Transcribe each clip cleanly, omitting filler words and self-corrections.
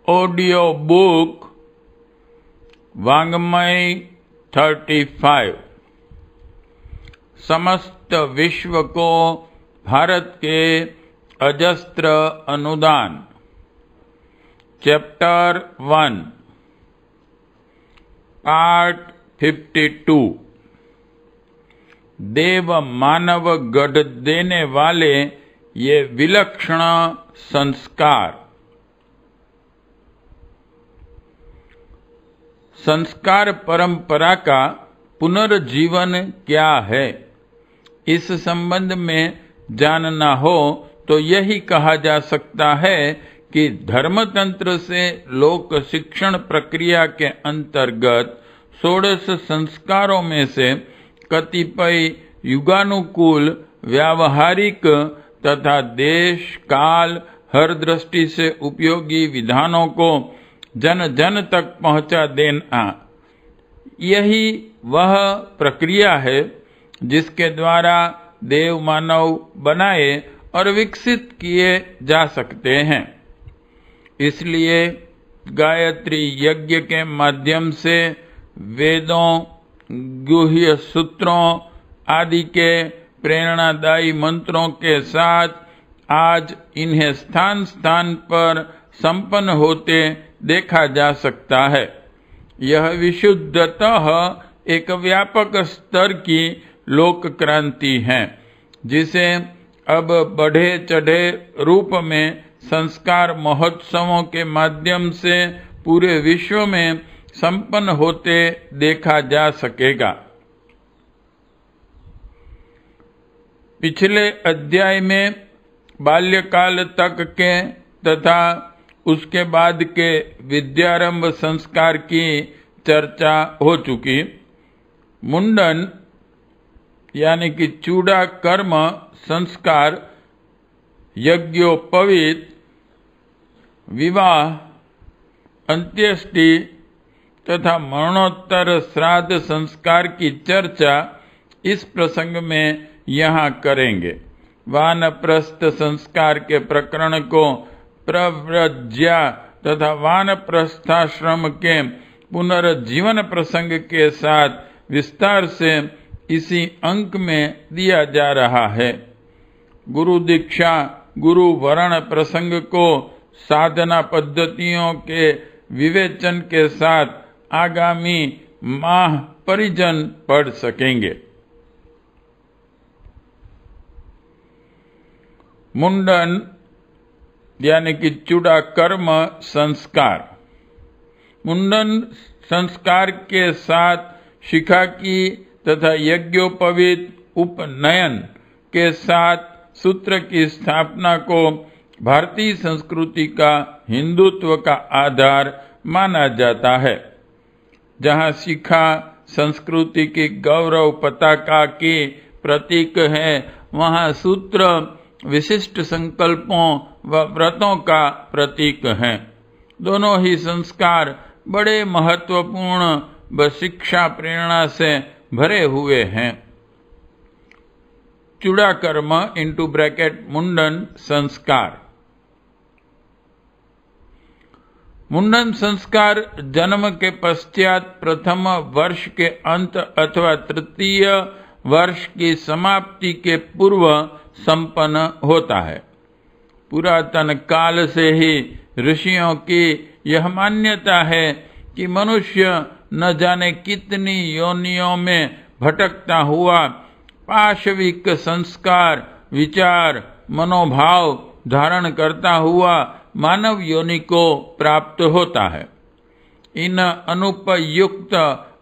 Audio book वाङ्मय 35 समस्त विश्व को भारत के अजस्त्र अनुदान। चैप्टर 1 पार्ट 52 देव मानव गढ़ देने वाले ये विलक्षण संस्कार। संस्कार परंपरा का पुनर्जीवन क्या है, इस संबंध में जानना हो तो यही कहा जा सकता है कि धर्मतंत्र से लोक शिक्षण प्रक्रिया के अंतर्गत 16 संस्कारों में से कतिपय युगानुकूल व्यावहारिक तथा देश काल हर दृष्टि से उपयोगी विधानों को जन जन तक पहुंचा देना, यही वह प्रक्रिया है जिसके द्वारा देव मानव बनाए और विकसित किए जा सकते हैं। इसलिए गायत्री यज्ञ के माध्यम से वेदों, गुह्य सूत्रों आदि के प्रेरणादायी मंत्रों के साथ आज इन्हें स्थान स्थान पर संपन्न होते देखा जा सकता है। यह विशुद्धतः एक व्यापक स्तर की लोक क्रांति है, जिसे अब बढ़े चढ़े रूप में संस्कार महोत्सवों के माध्यम से पूरे विश्व में संपन्न होते देखा जा सकेगा। पिछले अध्याय में बाल्यकाल तक के तथा उसके बाद के विद्यारंभ संस्कार की चर्चा हो चुकी। मुंडन यानी कि चूड़ा कर्म संस्कार, यज्ञोपवीत, विवाह, अंत्येष्टि तथा मरणोत्तर श्राद्ध संस्कार की चर्चा इस प्रसंग में यहाँ करेंगे। वानप्रस्थ संस्कार के प्रकरण को प्रव्रज्या तथा वानप्रस्थाश्रम के पुनर्जीवन प्रसंग के साथ विस्तार से इसी अंक में दिया जा रहा है। गुरु दीक्षा, गुरु वरण प्रसंग को साधना पद्धतियों के विवेचन के साथ आगामी माह परिजन पढ़ सकेंगे। मुंडन यानी कि चूड़ा कर्म संस्कार। मुंडन संस्कार के साथ शिखा की तथा यज्ञोपवीत उपनयन के साथ सूत्र की स्थापना को भारतीय संस्कृति का हिंदुत्व का आधार माना जाता है। जहाँ शिखा संस्कृति की गौरव पताका की प्रतीक है, वहाँ सूत्र विशिष्ट संकल्पों व व्रतों का प्रतीक है। दोनों ही संस्कार बड़े महत्वपूर्ण व शिक्षा प्रेरणा से भरे हुए हैं। चूड़ा कर्म इंटू ब्रैकेट मुंडन संस्कार। मुंडन संस्कार जन्म के पश्चात प्रथम वर्ष के अंत अथवा तृतीय वर्ष की समाप्ति के पूर्व संपन्न होता है। पुरातन काल से ही ऋषियों की यह मान्यता है कि मनुष्य न जाने कितनी योनियों में भटकता हुआ पाशविक संस्कार, विचार, मनोभाव धारण करता हुआ मानव योनि को प्राप्त होता है। इन अनुपयुक्त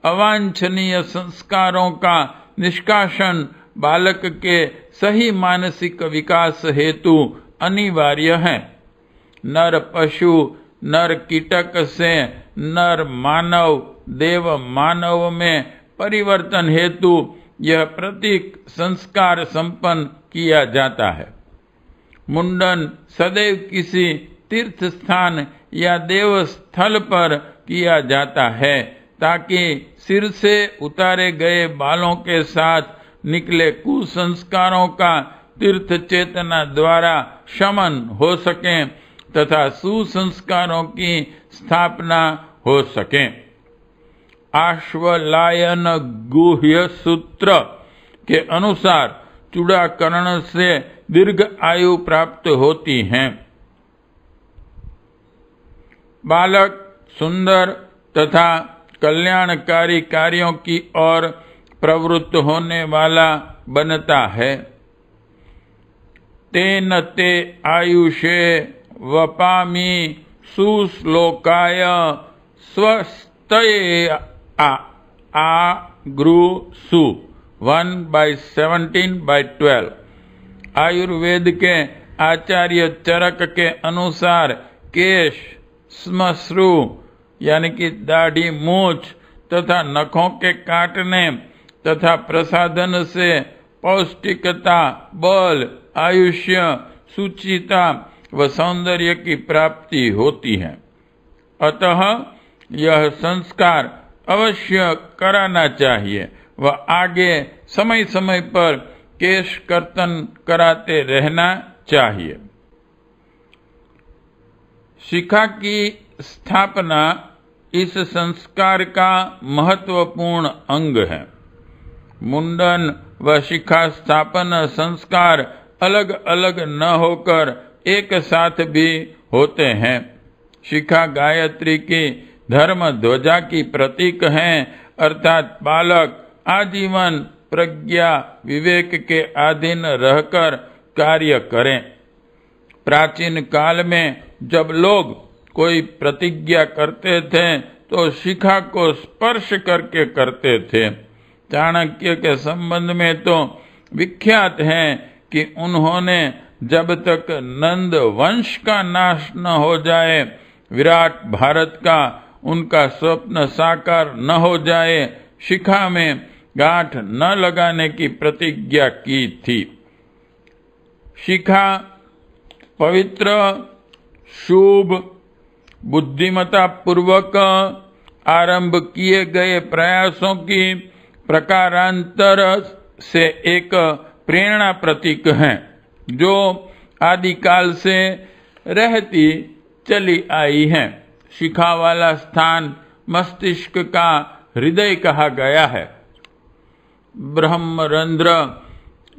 अवांछनीय संस्कारों का निष्कासन बालक के सही मानसिक विकास हेतु अनिवार्य है। नर पशु, नर कीटक से नर मानव, देव मानव में परिवर्तन हेतु यह प्रतीक संस्कार संपन्न किया जाता है। मुंडन सदैव किसी तीर्थ स्थान या देव स्थल पर किया जाता है, ताकि सिर से उतारे गए बालों के साथ निकले कुसंस्कारों का तीर्थ चेतना द्वारा शमन हो सके तथा सुसंस्कारों की स्थापना हो सके। आश्वलायन गुह्य सूत्र के अनुसार चूड़ाकरण से दीर्घ आयु प्राप्त होती है। बालक सुंदर तथा कल्याणकारी कार्यों की ओर प्रवृत्त होने वाला बनता है। तेन ते आयुषे वपामि सुश्लोकाय स्वस्तये आगृसु 1/17/12। आयुर्वेद के आचार्य चरक के अनुसार केश, श्मश्रु यानी कि दाढ़ी, मूछ तथा नखों के काटने तथा प्रसाधन से पौष्टिकता, बल, आयुष्य, सुचिता व सौंदर्य की प्राप्ति होती है। अतः यह संस्कार अवश्य कराना चाहिए व आगे समय समय पर केश कर्तन कराते रहना चाहिए। शिखा की स्थापना इस संस्कार का महत्वपूर्ण अंग है। मुंडन व शिखा स्थापन संस्कार अलग अलग न होकर एक साथ भी होते हैं। शिखा गायत्री की धर्म ध्वजा की प्रतीक हैं, अर्थात बालक आजीवन प्रज्ञा विवेक के अधीन रहकर कार्य करें। प्राचीन काल में जब लोग कोई प्रतिज्ञा करते थे तो शिखा को स्पर्श करके करते थे। चाणक्य के संबंध में तो विख्यात है कि उन्होंने जब तक नंद वंश का नाश न हो जाए, विराट भारत का उनका स्वप्न साकार न हो जाए, शिखा में गांठ न लगाने की प्रतिज्ञा की थी। शिखा पवित्र, शुभ, बुद्धिमता पूर्वक आरंभ किए गए प्रयासों की प्रकारांतर से एक प्रेरणा प्रतीक है, जो आदिकाल से रहती चली आई है। शिखा वाला स्थान मस्तिष्क का हृदय कहा गया है। ब्रह्मरंध्र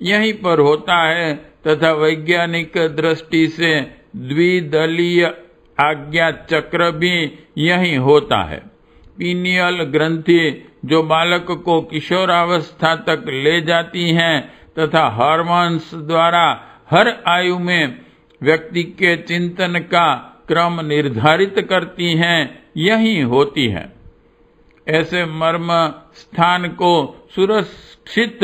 यहीं पर होता है तथा वैज्ञानिक दृष्टि से द्विदलीय आज्ञा चक्र भी यहीं होता है। पीनियल ग्रंथि जो बालक को किशोरावस्था तक ले जाती हैं तथा हार्मोन्स द्वारा हर आयु में व्यक्ति के चिंतन का क्रम निर्धारित करती हैं, यहीं होती है। ऐसे मर्म स्थान को सुरक्षित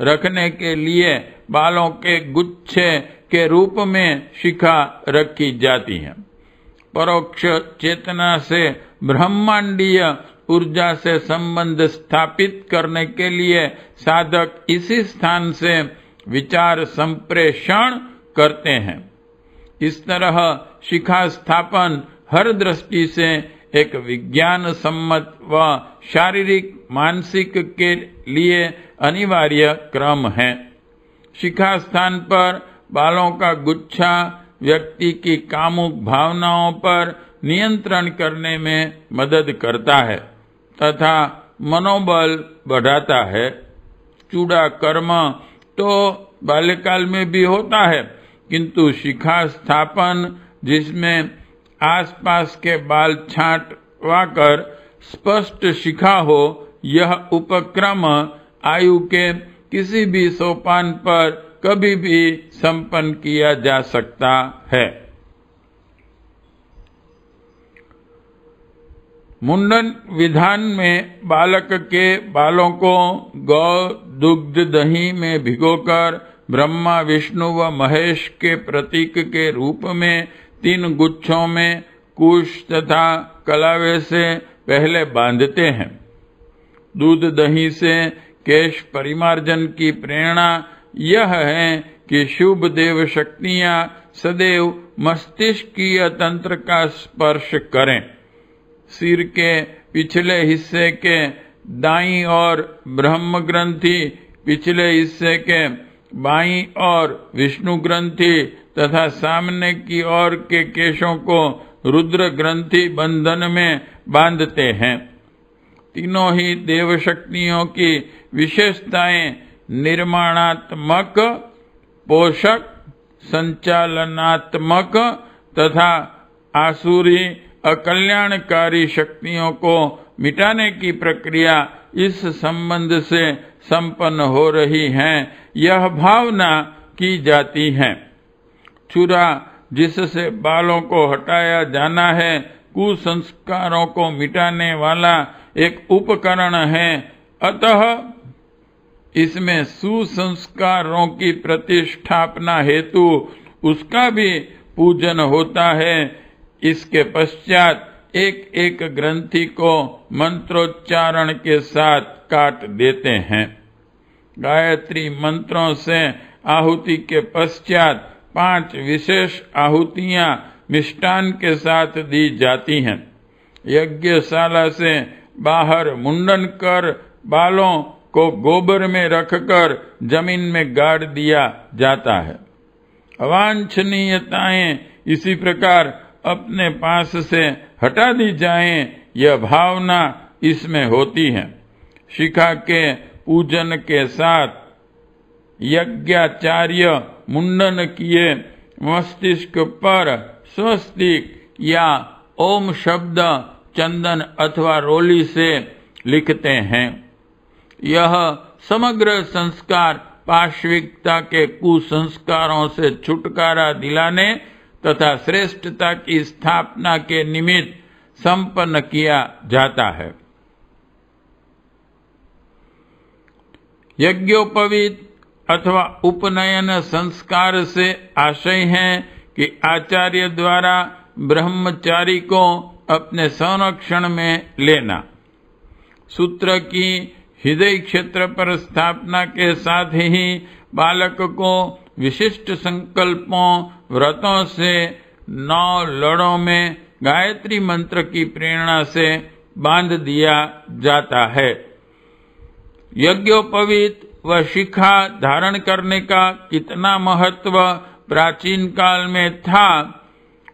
रखने के लिए बालों के गुच्छे के रूप में शिखा रखी जाती है। परोक्ष चेतना से ब्रह्मांडीय ऊर्जा से संबंध स्थापित करने के लिए साधक इसी स्थान से विचार संप्रेषण करते हैं। इस तरह शिखा स्थापन हर दृष्टि से एक विज्ञान सम्मत व शारीरिक मानसिक के लिए अनिवार्य क्रम है। शिखा स्थान पर बालों का गुच्छा व्यक्ति की कामुक भावनाओं पर नियंत्रण करने में मदद करता है तथा मनोबल बढ़ाता है। चूड़ा कर्म तो बाल्यकाल में भी होता है, किंतु शिखा स्थापन जिसमें आसपास के बाल छांटवाकर स्पष्ट शिखा हो, यह उपक्रम आयु के किसी भी सोपान पर कभी भी संपन्न किया जा सकता है। मुंडन विधान में बालक के बालों को गौ दुग्ध दही में भिगोकर ब्रह्मा, विष्णु व महेश के प्रतीक के रूप में 3 गुच्छों में कुश तथा कलावे से पहले बांधते हैं। दूध दही से केश परिमार्जन की प्रेरणा यह है कि शुभ देव शक्तियां सदैव मस्तिष्कीय तंत्र का स्पर्श करें। सिर के पिछले हिस्से के दाईं ओर ब्रह्म ग्रंथि, पिछले हिस्से के बाईं ओर विष्णु ग्रंथि तथा सामने की ओर के केशों को रुद्र ग्रंथि बंधन में बांधते हैं। तीनों ही देव शक्तियों की विशेषताएं निर्माणात्मक, पोषक, संचालनात्मक तथा आसुरी अकल्याणकारी शक्तियों को मिटाने की प्रक्रिया इस संबंध से संपन्न हो रही है, यह भावना की जाती है। छुरा जिससे बालों को हटाया जाना है, कुसंस्कारों को मिटाने वाला एक उपकरण है, अतः इसमें सुसंस्कारों की प्रतिष्ठापना हेतु उसका भी पूजन होता है। इसके पश्चात एक एक ग्रंथि को मंत्रोच्चारण के साथ काट देते हैं। गायत्री मंत्रों से आहुति के पश्चात 5 विशेष आहुतियां मिष्टान के साथ दी जाती हैं। यज्ञशाला से बाहर मुंडन कर बालों को गोबर में रखकर जमीन में गाड़ दिया जाता है। अवांछनीयताएं इसी प्रकार अपने पास से हटा दी जाएं, यह भावना इसमें होती है। शिखा के पूजन के साथ यज्ञाचार्य मुंडन किए मस्तिष्क पर स्वस्तिक या ओम शब्द चंदन अथवा रोली से लिखते हैं। यह समग्र संस्कार पार्श्विकता के कुसंस्कारों से छुटकारा दिलाने तथा श्रेष्ठता की स्थापना के निमित्त संपन्न किया जाता है। यज्ञोपवीत अथवा उपनयन संस्कार से आशय है कि आचार्य द्वारा ब्रह्मचारी को अपने संरक्षण में लेना। सूत्र की हृदय क्षेत्र पर स्थापना के साथ ही बालक को विशिष्ट संकल्पों व्रतों से 9 लड़ों में गायत्री मंत्र की प्रेरणा से बांध दिया जाता है। यज्ञोपवीत व शिखा धारण करने का कितना महत्व प्राचीन काल में था,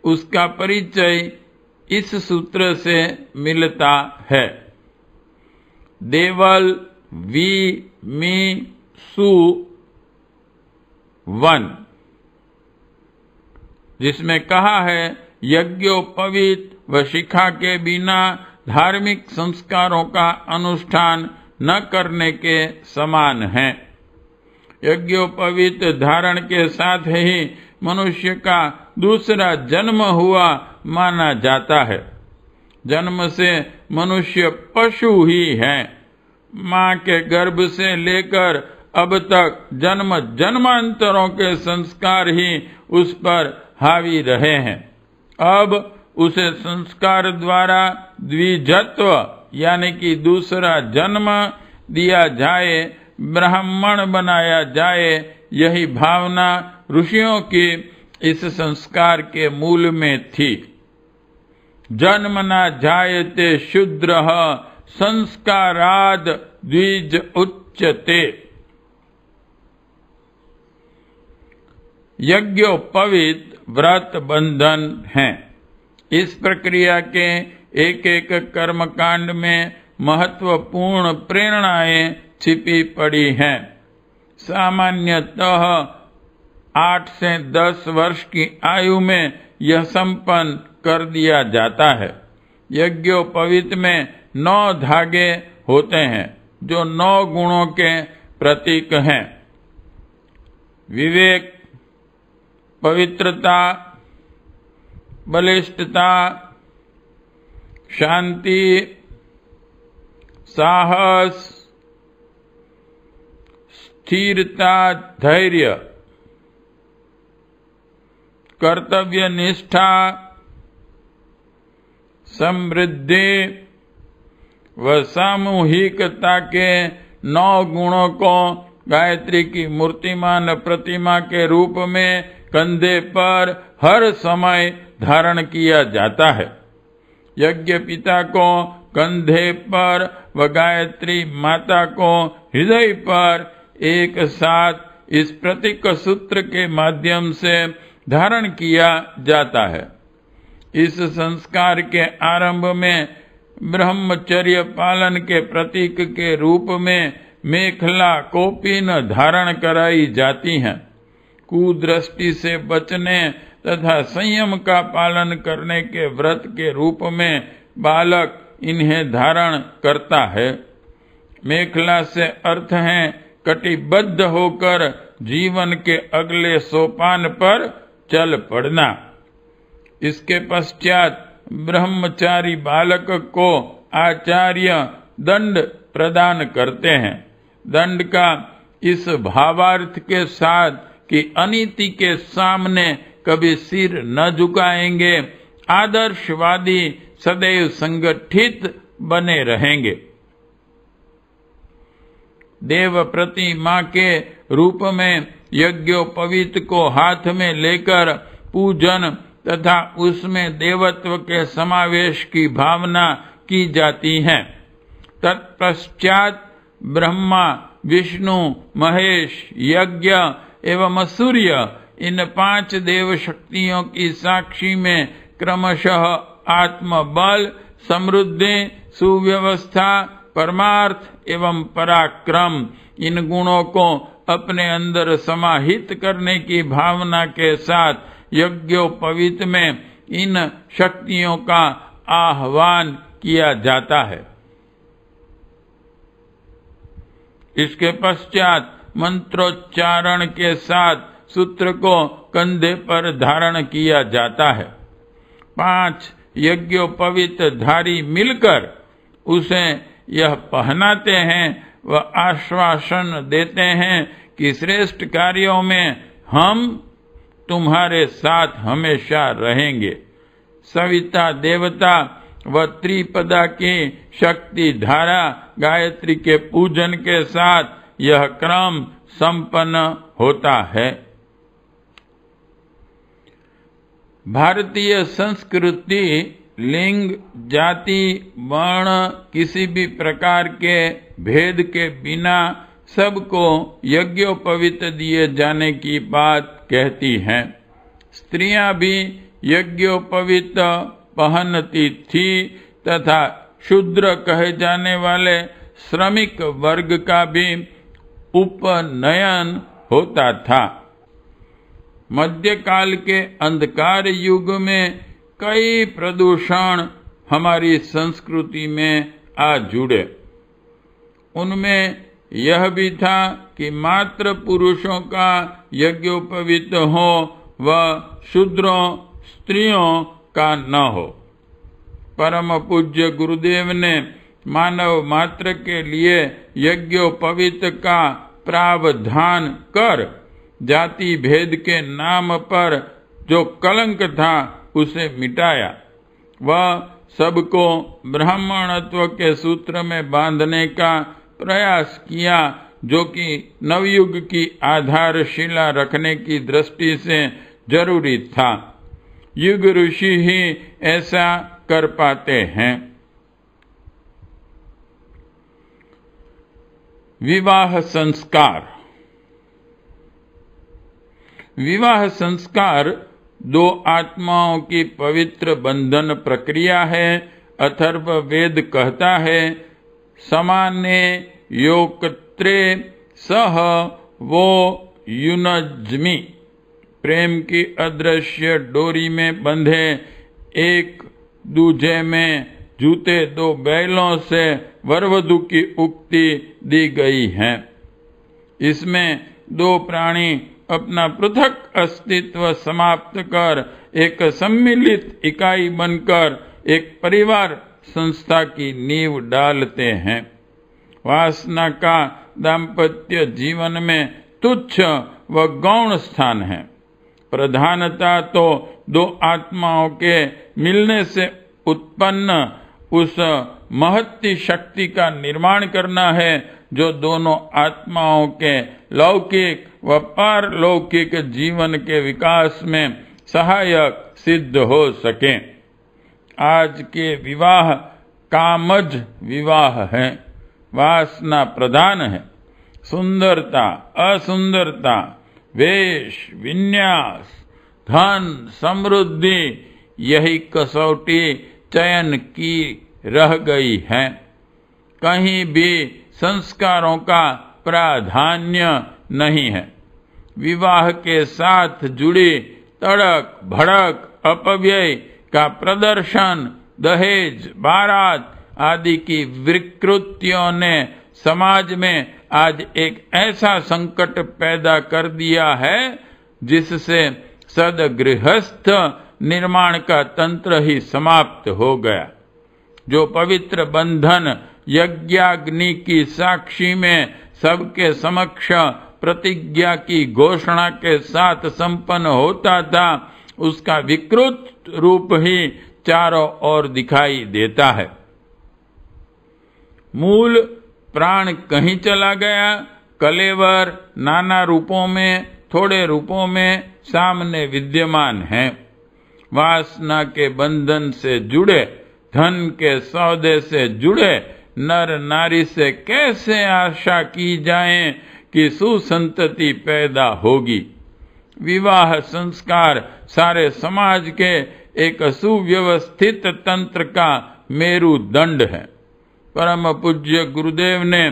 उसका परिचय इस सूत्र से मिलता है। देवल वी मी सु 1, जिसमें कहा है यज्ञोपवीत व शिखा के बिना धार्मिक संस्कारों का अनुष्ठान न करने के समान है। यज्ञोपवीत धारण के साथ ही मनुष्य का दूसरा जन्म हुआ माना जाता है। जन्म से मनुष्य पशु ही है। माँ के गर्भ से लेकर अब तक जन्म जन्मांतरों के संस्कार ही उस पर हावी रहे हैं। अब उसे संस्कार द्वारा द्विजत्व यानी कि दूसरा जन्म दिया जाए, ब्राह्मण बनाया जाए, यही भावना ऋषियों की इस संस्कार के मूल में थी। जन्म न जायते शूद्रः संस्काराद द्विज उच्यते। यज्ञोपवीत व्रत बंधन हैं। इस प्रक्रिया के एक एक कर्मकांड में महत्वपूर्ण प्रेरणाएं छिपी पड़ी हैं। सामान्यतः 8 से 10 वर्ष की आयु में यह संपन्न कर दिया जाता है। यज्ञोपवीत में 9 धागे होते हैं जो 9 गुणों के प्रतीक हैं। विवेक, पवित्रता, बलिष्ठता, शांति, साहस, स्थिरता, धैर्य, कर्तव्य निष्ठा, समृद्धि व सामूहिकता के 9 गुणों को गायत्री की मूर्तिमान प्रतिमा के रूप में कंधे पर हर समय धारण किया जाता है। यज्ञ पिता को कंधे पर व गायत्री माता को हृदय पर एक साथ इस प्रतीक सूत्र के माध्यम से धारण किया जाता है। इस संस्कार के आरंभ में ब्रह्मचर्य पालन के प्रतीक के रूप में मेखला कौपीन धारण कराई जाती हैं। कुदृष्टि से बचने तथा संयम का पालन करने के व्रत के रूप में बालक इन्हें धारण करता है। मेखला से अर्थ है कटिबद्ध होकर जीवन के अगले सोपान पर चल पड़ना। इसके पश्चात ब्रह्मचारी बालक को आचार्य दंड प्रदान करते हैं। दंड का इस भावार्थ के साथ कि अनीति के सामने कभी सिर न झुकाएंगे, आदर्शवादी सदैव संगठित बने रहेंगे। देव प्रतिमा के रूप में यज्ञोपवीत को हाथ में लेकर पूजन तथा उसमें देवत्व के समावेश की भावना की जाती है। तत्पश्चात ब्रह्मा, विष्णु, महेश, यज्ञ एवं सूर्य इन 5 देव शक्तियों की साक्षी में क्रमशः आत्मबल, समृद्धि, सुव्यवस्था, परमार्थ एवं पराक्रम इन गुणों को अपने अंदर समाहित करने की भावना के साथ यज्ञोपवीत में इन शक्तियों का आह्वान किया जाता है। इसके पश्चात मंत्रोच्चारण के साथ सूत्र को कंधे पर धारण किया जाता है। 5 यज्ञोपवीत धारी मिलकर उसे यह पहनाते हैं व आश्वासन देते हैं कि श्रेष्ठ कार्यों में हम तुम्हारे साथ हमेशा रहेंगे। सविता देवता व त्रिपदा की शक्ति धारा गायत्री के पूजन के साथ यह क्रम संपन्न होता है। भारतीय संस्कृति लिंग, जाति, वर्ण किसी भी प्रकार के भेद के बिना सबको यज्ञोपवीत दिए जाने की बात कहती हैं। स्त्रियां भी यज्ञोपवीत पहनती थी तथा शूद्र कहे जाने वाले श्रमिक वर्ग का भी उपनयन होता था। मध्यकाल के अंधकार युग में कई प्रदूषण हमारी संस्कृति में आ जुड़े। उनमें यह भी था कि मात्र पुरुषों का यज्ञोपवीत हो व शूद्रों स्त्रियों का न हो। परम पूज्य गुरुदेव ने मानव मात्र के लिए यज्ञोपवीत का प्रावधान कर जाति भेद के नाम पर जो कलंक था उसे मिटाया। वह सबको ब्राह्मणत्व के सूत्र में बांधने का प्रयास किया, जो कि नवयुग की आधारशिला रखने की दृष्टि से जरूरी था। युग ऋषि ही ऐसा कर पाते हैं। विवाह संस्कार। विवाह संस्कार 2 आत्माओं की पवित्र बंधन प्रक्रिया है। अथर्व वेद कहता है, समाने योक्त्रे सह वो युनज्मि। प्रेम की अदृश्य डोरी में बंधे एक दूजे में जूते 2 बैलों से वरवधु की उक्ति दी गई है। इसमें 2 प्राणी अपना पृथक अस्तित्व समाप्त कर एक सम्मिलित इकाई बनकर एक परिवार संस्था की नींव डालते हैं। वासना का दाम्पत्य जीवन में तुच्छ व गौण स्थान है। प्रधानता तो 2 आत्माओं के मिलने से उत्पन्न उस महत्ती शक्ति का निर्माण करना है जो दोनों आत्माओं के लौकिक व पारलौकिक जीवन के विकास में सहायक सिद्ध हो सके। आज के विवाह कामज विवाह है, वासना प्रधान है। सुंदरता, असुंदरता, वेश, विन्यास धन, समृद्धि, यही कसौटी चयन की रह गई है। कहीं भी संस्कारों का प्राधान्य नहीं है। विवाह के साथ जुड़ी तड़क भड़क, अपव्यय का प्रदर्शन, दहेज, बारात आदि की विकृतियों ने समाज में आज एक ऐसा संकट पैदा कर दिया है जिससे सदगृहस्थ निर्माण का तंत्र ही समाप्त हो गया। जो पवित्र बंधन यज्ञाग्नि की साक्षी में सबके समक्ष प्रतिज्ञा की घोषणा के साथ संपन्न होता था, उसका विकृत रूप ही चारों ओर दिखाई देता है। मूल प्राण कहीं चला गया, कलेवर नाना रूपों में, थोड़े रूपों में सामने विद्यमान है। वासना के बंधन से जुड़े, धन के सौदे से जुड़े नर नारी से कैसे आशा की जाए कि सुसंतति पैदा होगी। विवाह संस्कार सारे समाज के एक सुव्यवस्थित तंत्र का मेरुदंड है। परम पूज्य गुरुदेव ने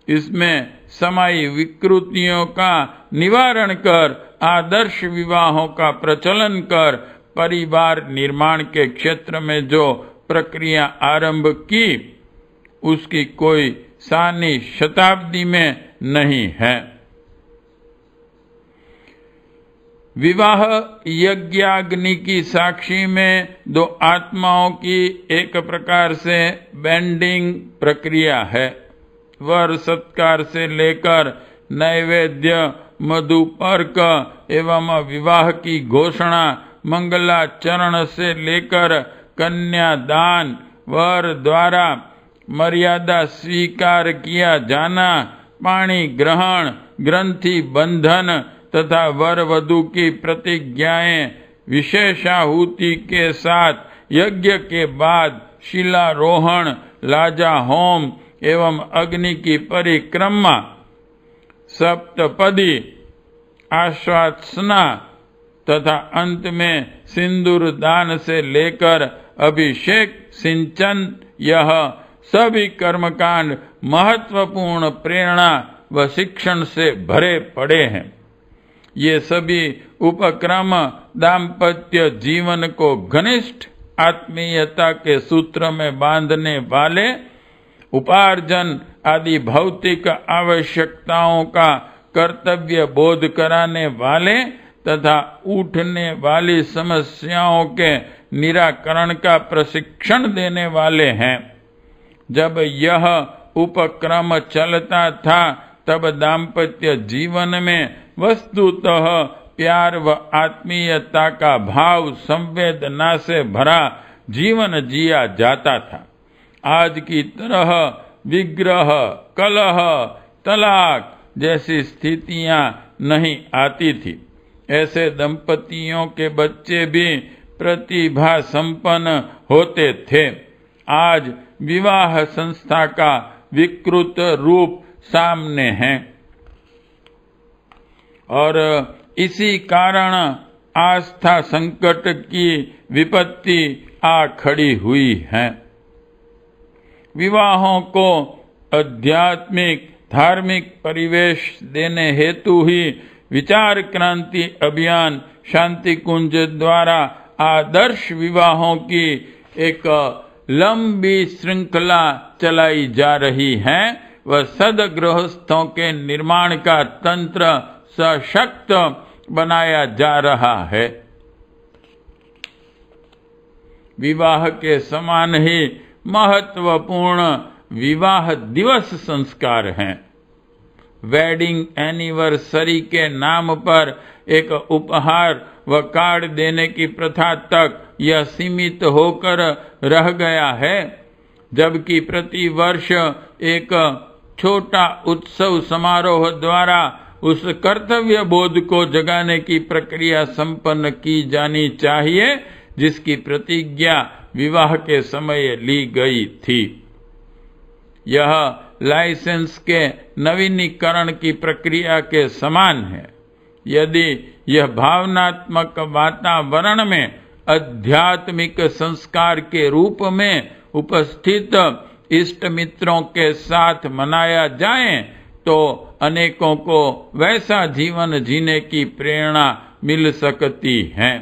इसमें समाई विकृतियों का निवारण कर आदर्श विवाहों का प्रचलन कर परिवार निर्माण के क्षेत्र में जो प्रक्रिया आरंभ की, उसकी कोई सानी शताब्दी में नहीं है। विवाह यज्ञाग्नि की साक्षी में दो आत्माओं की एक प्रकार से बैंडिंग प्रक्रिया है। वर सत्कार से लेकर नैवेद्य, मधुपर्क एवं विवाह की घोषणा, मंगलाचरण से लेकर कन्यादान, वर द्वारा मर्यादा स्वीकार किया जाना, पाणी ग्रहण, ग्रंथि बंधन तथा वर वधू की प्रतिज्ञाएं, विशेषाहुति के साथ यज्ञ के बाद शिलारोहण, लाजा होम एवं अग्नि की परिक्रमा, सप्तपदी, आश्वासना तथा अंत में सिंदूर दान से लेकर अभिषेक सिंचन, यह सभी कर्मकांड महत्वपूर्ण प्रेरणा व शिक्षण से भरे पड़े हैं। ये सभी उपक्रम दाम्पत्य जीवन को घनिष्ठ आत्मीयता के सूत्र में बांधने वाले, उपार्जन आदि भौतिक आवश्यकताओं का कर्तव्य बोध कराने वाले तथा उठने वाली समस्याओं के निराकरण का प्रशिक्षण देने वाले हैं। जब यह उपक्रम चलता था तब दाम्पत्य जीवन में वस्तुतः प्यार व आत्मीयता का भाव, संवेदना से भरा जीवन जिया जाता था। आज की तरह विग्रह, कलह, तलाक जैसी स्थितियां नहीं आती थी। ऐसे दंपतियों के बच्चे भी प्रतिभा संपन्न होते थे। आज विवाह संस्था का विकृत रूप सामने है और इसी कारण आस्था संकट की विपत्ति आ खड़ी हुई है। विवाहों को आध्यात्मिक धार्मिक परिवेश देने हेतु ही विचार क्रांति अभियान शांति कुंज द्वारा आदर्श विवाहों की एक लंबी श्रृंखला चलाई जा रही है व सदगृहस्थों के निर्माण का तंत्र सशक्त बनाया जा रहा है। विवाह के समान ही महत्वपूर्ण विवाह दिवस संस्कार हैं। वेडिंग एनिवर्सरी के नाम पर एक उपहार व कार्ड देने की प्रथा तक यह सीमित होकर रह गया है, जबकि प्रति वर्ष एक छोटा उत्सव समारोह द्वारा उस कर्तव्य बोध को जगाने की प्रक्रिया संपन्न की जानी चाहिए जिसकी प्रतिज्ञा विवाह के समय ली गई थी। यह लाइसेंस के नवीनीकरण की प्रक्रिया के समान है। यदि यह भावनात्मक वातावरण में आध्यात्मिक संस्कार के रूप में उपस्थित इष्ट मित्रों के साथ मनाया जाए तो अनेकों को वैसा जीवन जीने की प्रेरणा मिल सकती है।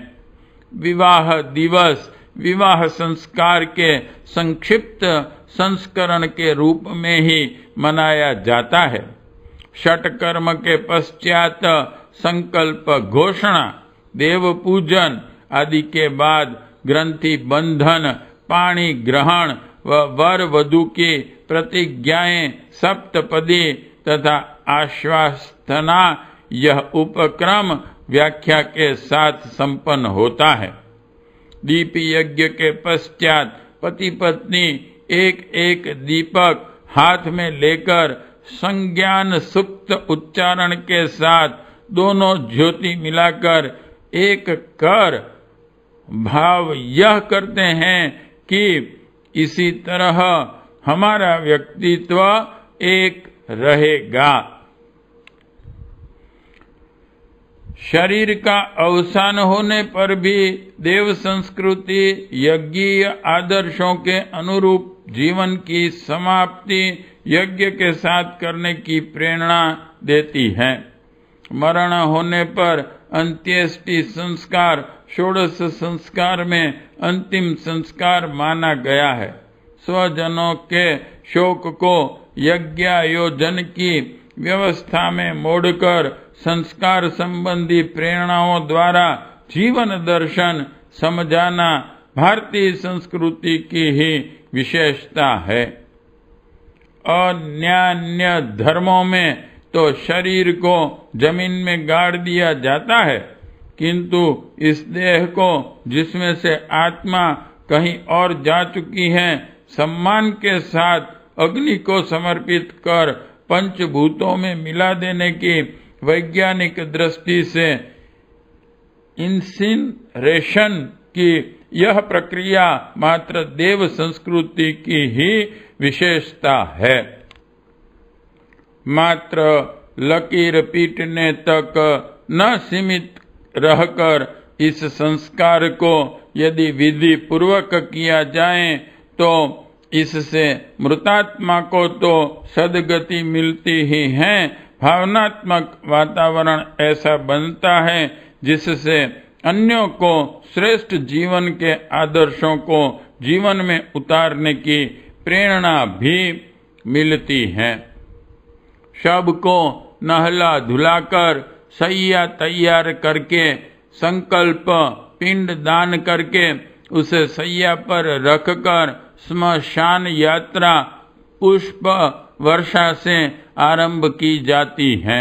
विवाह दिवस विवाह संस्कार के संक्षिप्त संस्करण के रूप में ही मनाया जाता है। षट कर्म के पश्चात संकल्प घोषणा, देव पूजन आदि के बाद ग्रंथि बंधन, पाणी ग्रहण व वर वधू की प्रतिज्ञाएं, सप्तपदी तथा आश्वासना यह उपक्रम व्याख्या के साथ संपन्न होता है। दीप यज्ञ के पश्चात पति पत्नी एक एक दीपक हाथ में लेकर संज्ञान सूक्त उच्चारण के साथ दोनों ज्योति मिलाकर एक कर भाव यह करते हैं कि इसी तरह हमारा व्यक्तित्व एक रहेगा। शरीर का अवसान होने पर भी देव संस्कृति यज्ञीय आदर्शों के अनुरूप जीवन की समाप्ति यज्ञ के साथ करने की प्रेरणा देती है। मरण होने पर अंत्येष्टि संस्कार षोडश संस्कार में अंतिम संस्कार माना गया है। स्वजनों के शोक को यज्ञायोजन की व्यवस्था में मोड़कर संस्कार संबंधी प्रेरणाओं द्वारा जीवन दर्शन समझाना भारतीय संस्कृति की ही विशेषता है। अन्यान्य धर्मों में तो शरीर को जमीन में गाड़ दिया जाता है, किंतु इस देह को जिसमें से आत्मा कहीं और जा चुकी है सम्मान के साथ अग्नि को समर्पित कर पंचभूतों में मिला देने की वैज्ञानिक दृष्टि से इंसिनरेशन की यह प्रक्रिया मात्र देव संस्कृति की ही विशेषता है। मात्र लकीर पीटने तक न सीमित रहकर इस संस्कार को यदि विधि पूर्वक किया जाए तो इससे मृतात्मा को तो सद्गति मिलती ही है, भावनात्मक वातावरण ऐसा बनता है जिससे अन्यों को श्रेष्ठ जीवन के आदर्शों को जीवन में उतारने की प्रेरणा भी मिलती है। सबको नहला धुलाकर सैया तैयार करके संकल्प पिंड दान करके उसे सैया पर रखकर श्मशान यात्रा पुष्प वर्षा से आरंभ की जाती है।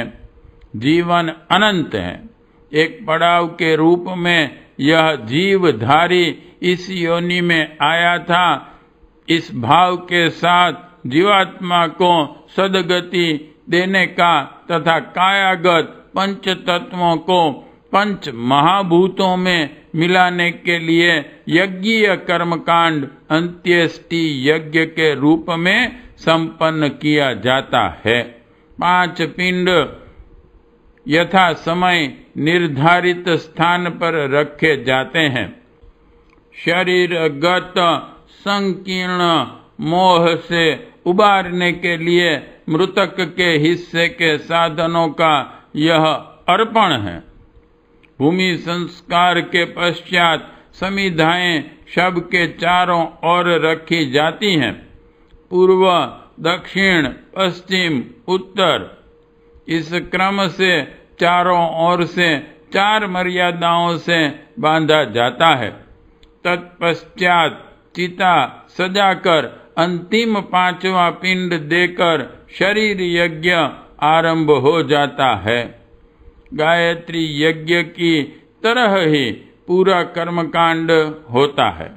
जीवन अनंत है। एक पड़ाव के रूप में यह जीवधारी इस योनि में आया था। इस भाव के साथ जीवात्मा को सद्गति देने का तथा कायागत पंच तत्वों को पंच महाभूतों में मिलाने के लिए यज्ञीय कर्मकांड अंत्येष्टि यज्ञ के रूप में संपन्न किया जाता है। 5 पिंड यथा समय निर्धारित स्थान पर रखे जाते हैं। शरीरगत संकीर्ण मोह से उबारने के लिए मृतक के हिस्से के साधनों का यह अर्पण है। भूमि संस्कार के पश्चात समिधाएं शव के चारों ओर रखी जाती हैं। पूर्व, दक्षिण, पश्चिम, उत्तर इस क्रम से चारों ओर से 4 मर्यादाओं से बांधा जाता है। तत्पश्चात चिता सजाकर अंतिम 5वां पिंड देकर शरीर यज्ञ आरंभ हो जाता है। गायत्री यज्ञ की तरह ही पूरा कर्मकांड होता है।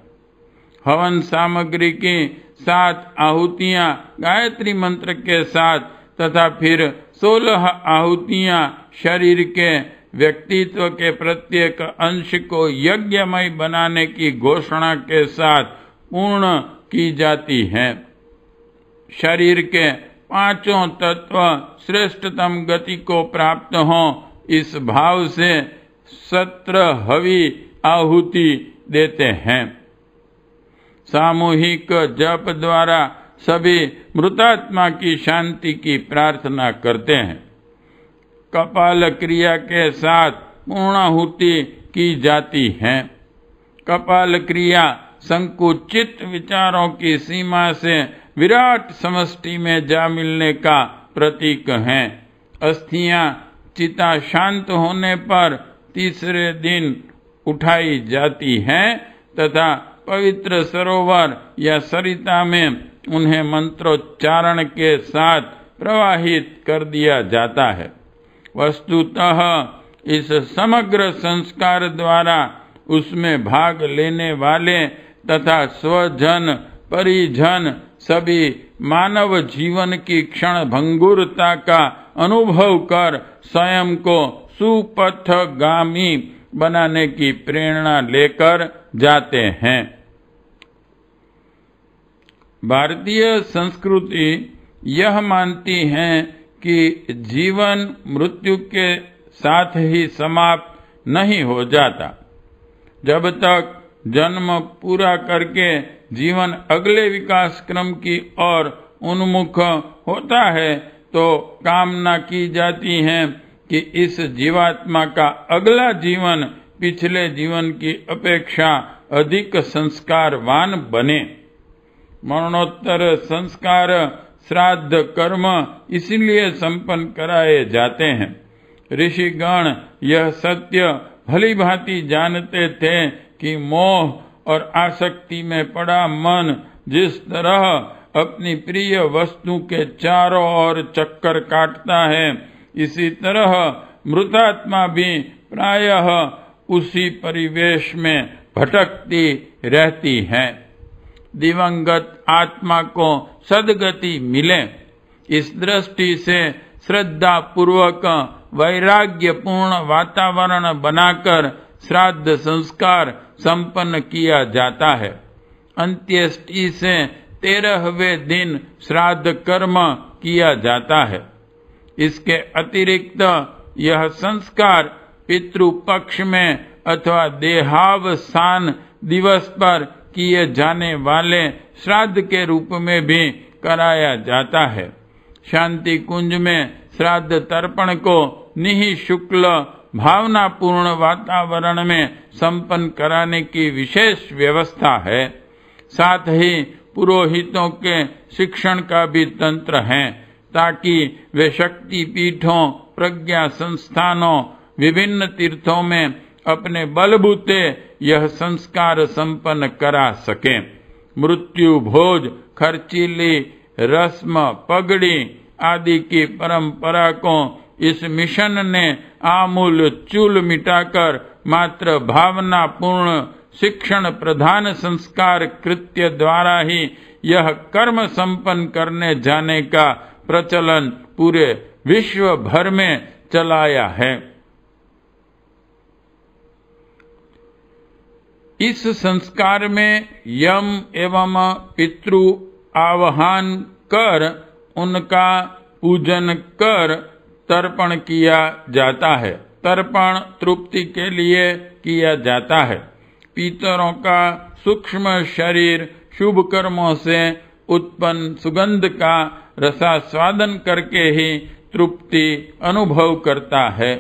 हवन सामग्री की 7 आहुतियां गायत्री मंत्र के साथ तथा फिर 16 आहुतियां शरीर के व्यक्तित्व के प्रत्येक अंश को यज्ञमय बनाने की घोषणा के साथ पूर्ण की जाती हैं। शरीर के 5 तत्व श्रेष्ठतम गति को प्राप्त हों इस भाव से सत्र हवि आहुति देते हैं। सामूहिक जप द्वारा सभी मृतात्मा की शांति की प्रार्थना करते हैं। कपाल क्रिया के साथ पूर्णाहुति की जाती है। कपाल क्रिया संकुचित विचारों की सीमा से विराट समष्टि में जा मिलने का प्रतीक है। अस्थियां चिता शांत होने पर तीसरे दिन उठाई जाती हैं तथा पवित्र सरोवर या सरिता में उन्हें मंत्रोच्चारण के साथ प्रवाहित कर दिया जाता है। वस्तुतः इस समग्र संस्कार द्वारा उसमें भाग लेने वाले तथा स्वजन परिजन सभी मानव जीवन की क्षण भंगुरता का अनुभव कर स्वयं को सुपथगामी बनाने की प्रेरणा लेकर जाते हैं। भारतीय संस्कृति यह मानती है कि जीवन मृत्यु के साथ ही समाप्त नहीं हो जाता। जब तक जन्म पूरा करके जीवन अगले विकास क्रम की ओर उन्मुख होता है तो कामना की जाती है कि इस जीवात्मा का अगला जीवन पिछले जीवन की अपेक्षा अधिक संस्कारवान बने। मरणोत्तर संस्कार श्राद्ध कर्म इसलिए संपन्न कराए जाते हैं। ऋषिगण यह सत्य भली भांति जानते थे कि मोह और आसक्ति में पड़ा मन जिस तरह अपनी प्रिय वस्तु के चारों ओर चक्कर काटता है, इसी तरह मृतात्मा भी प्रायः उसी परिवेश में भटकती रहती है। दिवंगत आत्मा को सद्गति मिले, इस दृष्टि से श्रद्धा पूर्वक वैराग्यपूर्ण वातावरण बनाकर श्राद्ध संस्कार संपन्न किया जाता है। अंत्येष्टि से 13वें दिन श्राद्ध कर्म किया जाता है। इसके अतिरिक्त यह संस्कार पितृपक्ष में अथवा देहावसान दिवस पर किए जाने वाले श्राद्ध के रूप में भी कराया जाता है। शांति कुंज में श्राद्ध तर्पण को निःशुल्क भावनापूर्ण वातावरण में संपन्न कराने की विशेष व्यवस्था है। साथ ही पुरोहितों के शिक्षण का भी तंत्र है ताकि वे शक्ति पीठों, प्रज्ञा संस्थानों, विभिन्न तीर्थों में अपने बलबूते यह संस्कार संपन्न करा सकें। मृत्यु भोज, खर्चीली रस्म, पगड़ी आदि की परंपरा को इस मिशन ने आमूल चूल मिटाकर मात्र भावनापूर्ण शिक्षण प्रधान संस्कार कृत्य द्वारा ही यह कर्म संपन्न करने जाने का प्रचलन पूरे विश्व भर में चलाया है। इस संस्कार में यम एवं पितृ आवाहन कर उनका पूजन कर तर्पण किया जाता है। तर्पण तृप्ति के लिए किया जाता है। पितरों का सूक्ष्म शरीर शुभ कर्मों से उत्पन्न सुगंध का रसास्वादन करके ही तृप्ति अनुभव करता है।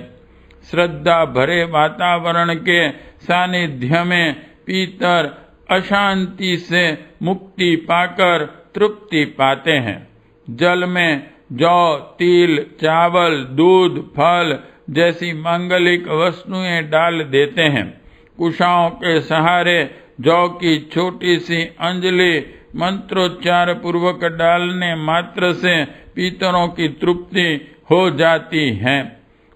श्रद्धा भरे वातावरण के सानिध्य में पीतर अशांति से मुक्ति पाकर तृप्ति पाते हैं। जल में जौ, तिल, चावल, दूध, फल जैसी मांगलिक वस्तुएं डाल देते हैं। कुशाओं के सहारे जौ की छोटी सी अंजलि मंत्रोच्चार पूर्वक डालने मात्र से पीतरों की तृप्ति हो जाती है।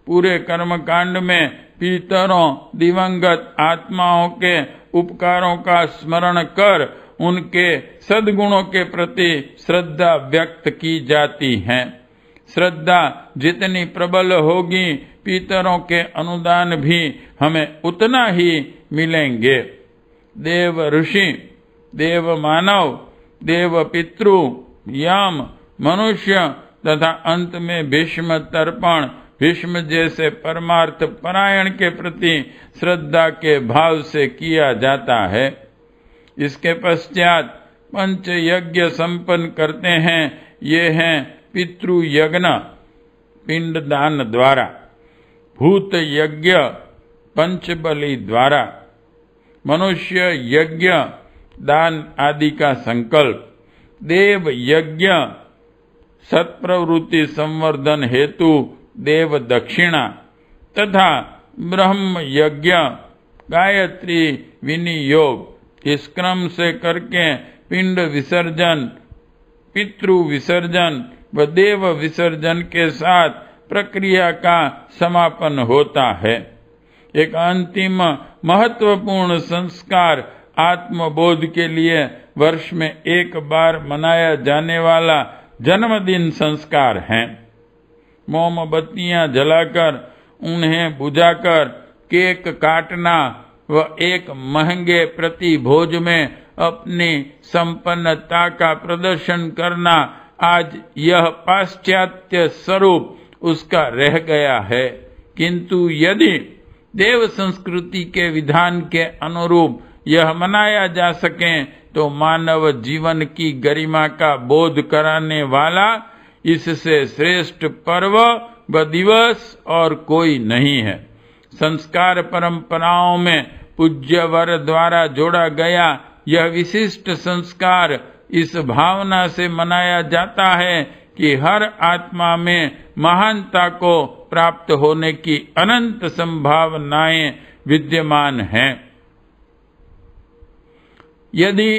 पूरे कर्मकांड में पीतरों दिवंगत आत्माओं के उपकारों का स्मरण कर उनके सद्गुणों के प्रति श्रद्धा व्यक्त की जाती है। श्रद्धा जितनी प्रबल होगी, पितरों के अनुदान भी हमें उतना ही मिलेंगे। देव ऋषि, देव मानव, देव पितृ, यम, मनुष्य तथा अंत में भीष्म तर्पण भीष्म जैसे परमार्थ परायण के प्रति श्रद्धा के भाव से किया जाता है। इसके पश्चात पंच यज्ञ संपन्न करते हैं। ये हैं पितृ यज्ञ पिंडदान द्वारा, भूत यज्ञ पंचबलि द्वारा, मनुष्य यज्ञ दान आदि का संकल्प, देव यज्ञ सत्प्रवृत्ति संवर्धन हेतु देव दक्षिणा तथा ब्रह्म यज्ञ गायत्री विनियोग इस क्रम से करके पिंड विसर्जन, पितृ विसर्जन व देव विसर्जन के साथ प्रक्रिया का समापन होता है। एक अंतिम महत्वपूर्ण संस्कार आत्मबोध के लिए वर्ष में एक बार मनाया जाने वाला जन्मदिन संस्कार है। मोमबत्तियां जलाकर उन्हें बुझाकर केक काटना व एक महंगे प्रतिभोज में अपनी संपन्नता का प्रदर्शन करना आज यह पाश्चात्य स्वरूप उसका रह गया है। किंतु यदि देव संस्कृति के विधान के अनुरूप यह मनाया जा सके तो मानव जीवन की गरिमा का बोध कराने वाला इससे श्रेष्ठ पर्व व दिवस और कोई नहीं है। संस्कार परंपराओं में पूज्य वर द्वारा जोड़ा गया यह विशिष्ट संस्कार इस भावना से मनाया जाता है कि हर आत्मा में महानता को प्राप्त होने की अनंत संभावनाएं विद्यमान हैं। यदि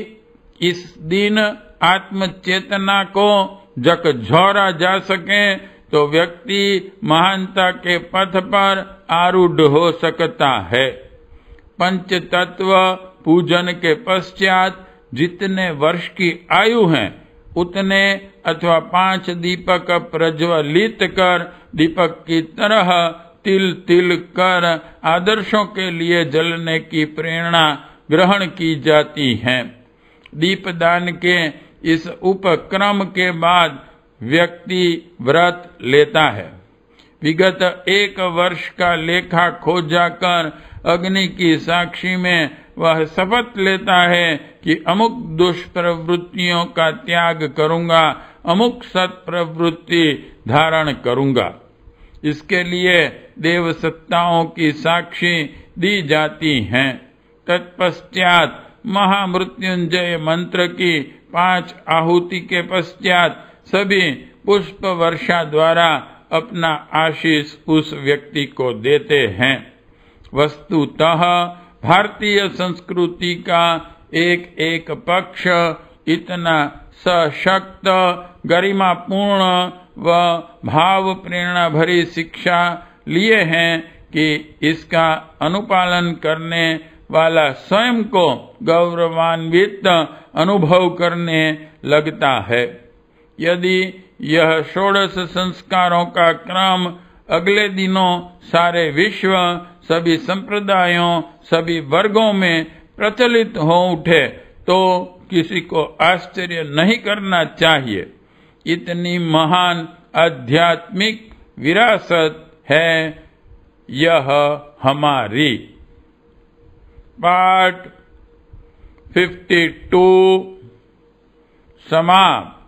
इस दिन आत्म चेतना को झकझोरा जा सके तो व्यक्ति महानता के पथ पर आरूढ़ हो सकता है। पंच तत्व पूजन के पश्चात जितने वर्ष की आयु है उतने अथवा 5 दीपक प्रज्वलित कर दीपक की तरह तिल तिल कर आदर्शों के लिए जलने की प्रेरणा ग्रहण की जाती है। दीपदान के इस उपक्रम के बाद व्यक्ति व्रत लेता है। विगत 1 वर्ष का लेखा खोजा कर अग्नि की साक्षी में वह शपथ लेता है कि अमुक दुष्प्रवृत्तियों का त्याग करूंगा, अमुक सत्प्रवृत्ति धारण करूंगा। इसके लिए देव सत्ताओं की साक्षी दी जाती हैं। तत्पश्चात महामृत्युंजय मंत्र की 5 आहुति के पश्चात सभी पुष्प वर्षा द्वारा अपना आशीष उस व्यक्ति को देते हैं। वस्तुतः भारतीय संस्कृति का एक एक पक्ष इतना सशक्त, गरिमापूर्ण व भाव प्रेरणा भरी शिक्षा लिए हैं कि इसका अनुपालन करने वाला स्वयं को गौरवान्वित अनुभव करने लगता है। यदि यह 16 संस्कारों का क्रम अगले दिनों सारे विश्व, सभी संप्रदायों, सभी वर्गों में प्रचलित हो उठे तो किसी को आश्चर्य नहीं करना चाहिए। इतनी महान आध्यात्मिक विरासत है यह हमारी। पार्ट 52 समाप्त।